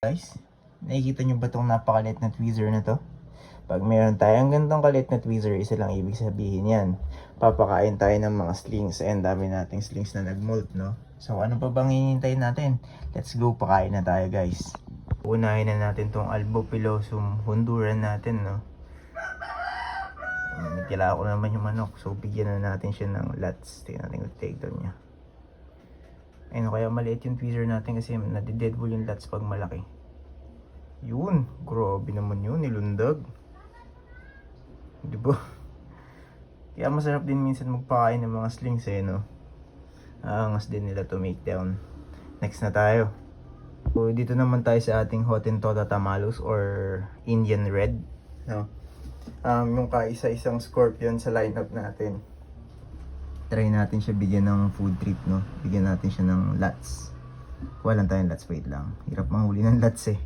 Guys, nakikita nyo ba itong napakalit na tweezer na to? Pag mayroon tayong gantong kalit na tweezer, isa lang ibig sabihin yan. Papakain tayo ng mga slings. And dami nating slings na nag-molt, no? So ano pa bang hihintayin natin? Let's go, pakain na tayo guys. Unahin na natin tong Albopilosum honduran natin, no? Kailangan ko naman yung manok. So bigyan na natin siya ng lats. Tingnan natin yung take down niya. Ayun, kaya maliit yung tweezer natin kasi nadideadwool yung lats pag malaki. Yun, grabe naman yun, nilundag. Diba? Kaya masarap din minsan magpakain ng mga slings eh, no? Aangas din nila to make down. Next na tayo. So, dito naman tayo sa ating Hottentotta Tamalos or Indian Red, no? Yung kaisa-isang scorpion sa lineup natin. Try natin siya bigyan ng food trip, no? Bigyan natin siya ng lats. Walang tayong lats, wait lang. Hirap manghuli ng lats eh.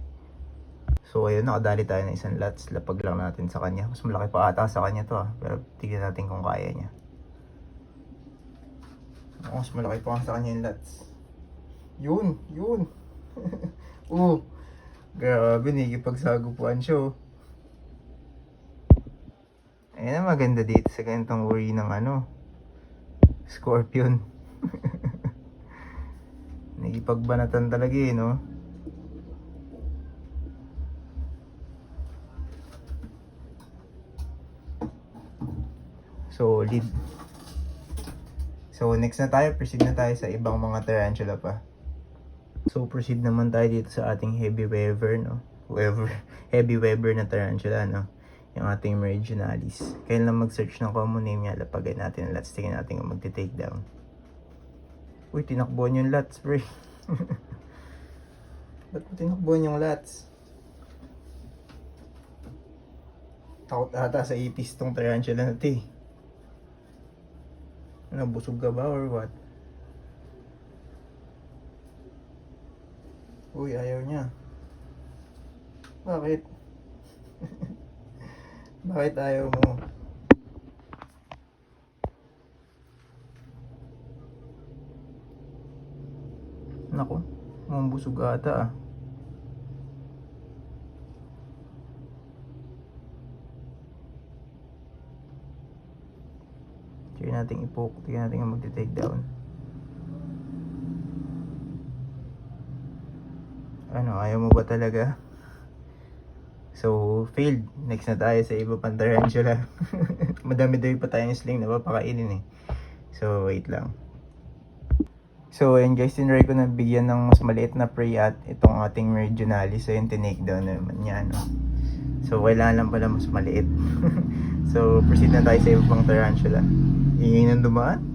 So ayun, nakadali tayo ng isang lats. Lapag lang natin sa kanya. Mas malaki pa ata sa kanya to pero tignan natin kung kaya niya. Mas malaki pa sa kanya yung lats. Yun. Grabe, nagipagsagupuan siya. Ayun ang maganda dito sa ganitong uri ng scorpion. Nagipagbanatan talaga eh, no? Solid. So next na tayo, proceed na tayo sa ibang mga tarantula pa. So proceed naman tayo dito sa ating heavy weaver, no? Heavy weaver na tarantula, no? Yung ating Merigionalis. Kaya lang mag-search ng common name niya, lapagay natin ang lats. Tingnan natin kung magti-take down. Uy, tinakbuhan yung lats, pre. Ba't mo tinakbuhan yung lats? Takot ata sa ipis tong tarantula na ito eh. Busog ka ba or what? Uy, ayaw niya. Bakit? Bakit ayaw mo? Nako, busog ata ah. Try natin i-poke. Tignan natin yung magti-take down. Ayaw mo ba talaga? So, failed. Next na tayo sa iba pang tarantula. Madami-dami pa tayong sling na papakainin eh. So, wait lang. So, ayan guys, tinry ko na bigyan ng mas maliit na prey at itong ating Merigionalis. So, yung tinake down naman niya, no? So, kailangan lang pala mas maliit. So, proceed na tayo sa iba pang tarantula. Ingay nang dumaan.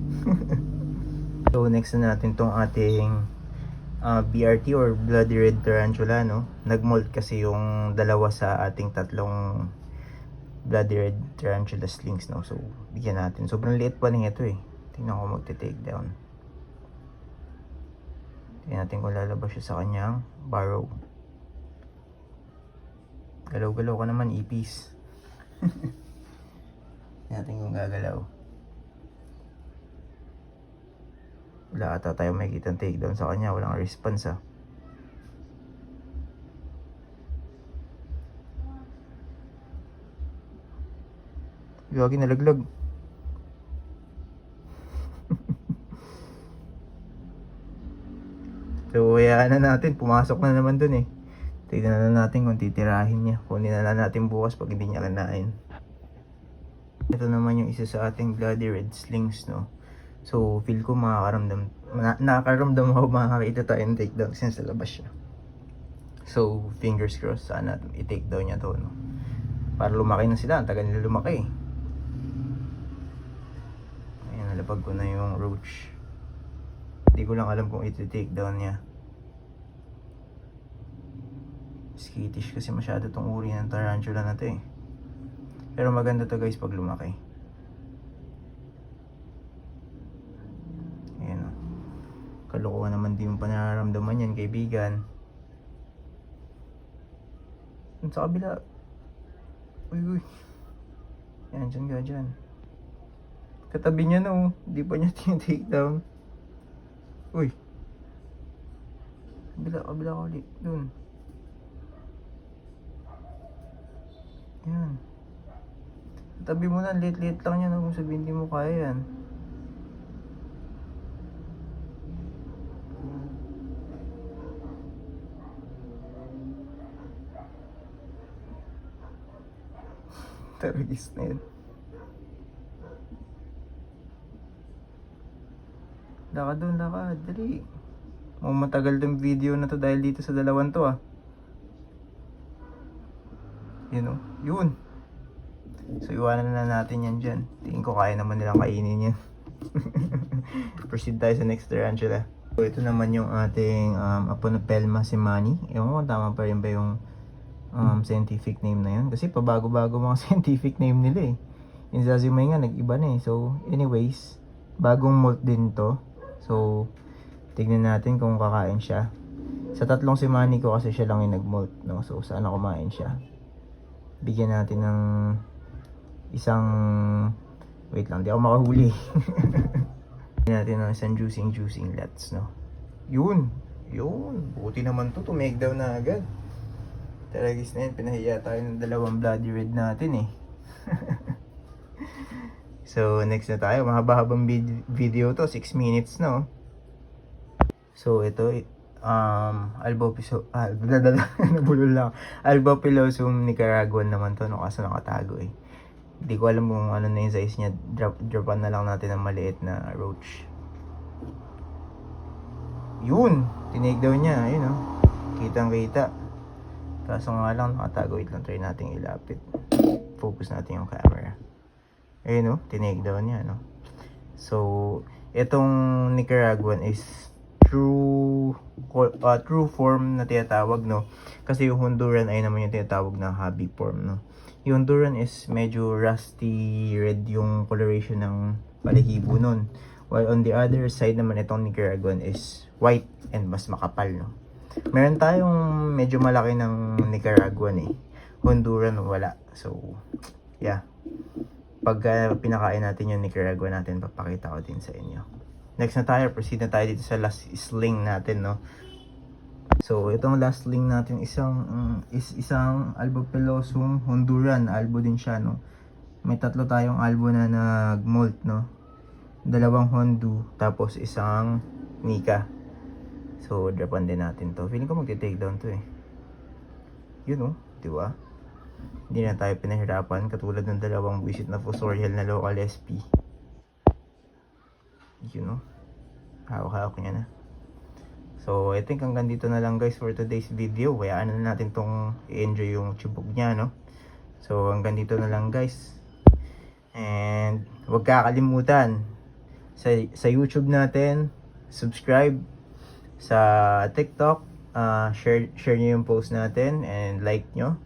So, next na natin tong ating BRT or Bloody Red Tarantula, no? Nag-molt kasi yung dalawa sa ating tatlong Bloody Red Tarantula slings, no? So, bigyan natin. Sobrang liit pa rin ito eh. Tingnan ko magte-take down. Tingnan natin kung lalabas siya sa kanyang burrow. Galaw-galaw ka naman, ipis. Tingnan natin kung gagalaw. Wala ata tayo makikita ng takedown sa kanya. Walang response ah. Gagi, nalaglag. So hayaan na natin. Pumasok na naman dun eh. Tignan na natin kung titirahin niya. Kunin na lang natin bukas pag hindi niya kanain. Ito naman yung isa sa ating Bloody Red slings, no? So, feel ko nakakaramdam ako makakita tayo ng takedown since sa labas siya. So, fingers crossed, sana i-take down niya to, no? Para lumaki na sila, ang tagal nila lumaki. Ayan, nalapag ko na yung roach. Hindi ko lang alam kung i-take down niya. Skittish kasi masyado tong uri ng tarantula na to eh. Pero maganda to guys pag lumaki. Kalokohan naman din yung panararamdaman yan, kaibigan. Sa kabila. Uy. Yan, dyan ka dyan. Katabi niya na oh. Di pa niya tinitake down. Uy. Kabila ka ulit. Dun. Yan. Tabi mo na, late lang yan. Kung sabihin di mo kaya yan. Tarigis na yan. Lakad doon, lakad. Dali. Matagal tong video na to dahil dito sa dalawan to ah. Yun o. Yun. So iwanan na natin yan dyan. Tingin ko kaya naman nilang kainin yan. Proceed tayo sa next tarantula. So ito naman yung ating Aponopelma semani. Ewan ko kung tama pa rin ba yung scientific name na yun. Kasi pabago-bago mga scientific name nila eh. Yung Zazimay nga nag-iba na eh. So anyways, bagong molt din to. So tignan natin kung kakain siya. Sa tatlong semani ko kasi siya lang yung nag-molt, no? So sana kumain siya. Bigyan natin ng isang, wait lang, di ako makahuli. Bigyan natin ng isang juicing lats, no? Yun, buti naman to, tumake down na agad. Taragis na yun, pinahiya tayo ng dalawang bloody red natin eh. So next na tayo, mahaba-habang video to, 6 minutes no. So ito, Albopilosum nicaraguan naman to, no, kaso nakatago eh. Hindi ko alam kung ano na yung size niya. Dropan na lang natin ng maliit na roach. Yun! Tinake daw niya, ayun o. Kitang kita. Kaso nga lang nakatago. Wait lang, try natin ilapit. Focus natin yung camera. Ayun o, tinake daw niya, no. So, itong Nicaraguan is true form na tinatawag, no. Kasi yung Honduran ay naman yung tinatawag na hobby form, no. Yung Honduran is medyo rusty red yung coloration ng balahibo nun. While on the other side naman itong Nicaraguan is white and mas makapal, no. Meron tayong medyo malaki ng Nicaraguan eh. Honduran wala. So, yeah. Pag pinakain natin yung Nicaraguan natin, papakita ko din sa inyo. Next na tayo, proceed na tayo dito sa last sling natin, no. So, itong last link natin isang Albopilosum Honduran. Albo din siya, no. May tatlo tayong albo na nag-molt, no. Dalawang Hondu, tapos isang Nika. So, drapan din natin to. Feeling ko magti-take down to eh. Yun, no. Diba? Hindi na tayo pinahirapan katulad ng dalawang visit na Fusorial na local SP. Yun, no. Hawak-hawak niya na. So, I think hanggang dito na lang guys for today's video. Hayaan na natin tong i-enjoy yung chubog niya, no? So, hanggang dito na lang guys. And, huwag kakalimutan sa YouTube natin, subscribe. Sa TikTok, share nyo yung post natin and like nyo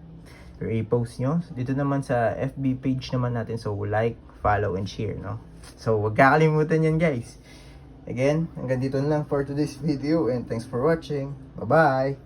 or i-post nyo. Dito naman sa FB page naman natin. So, like, follow, and share, no? So, huwag kakalimutan yan guys. Again, hanggang dito na lang for today's video and thanks for watching. Bye-bye!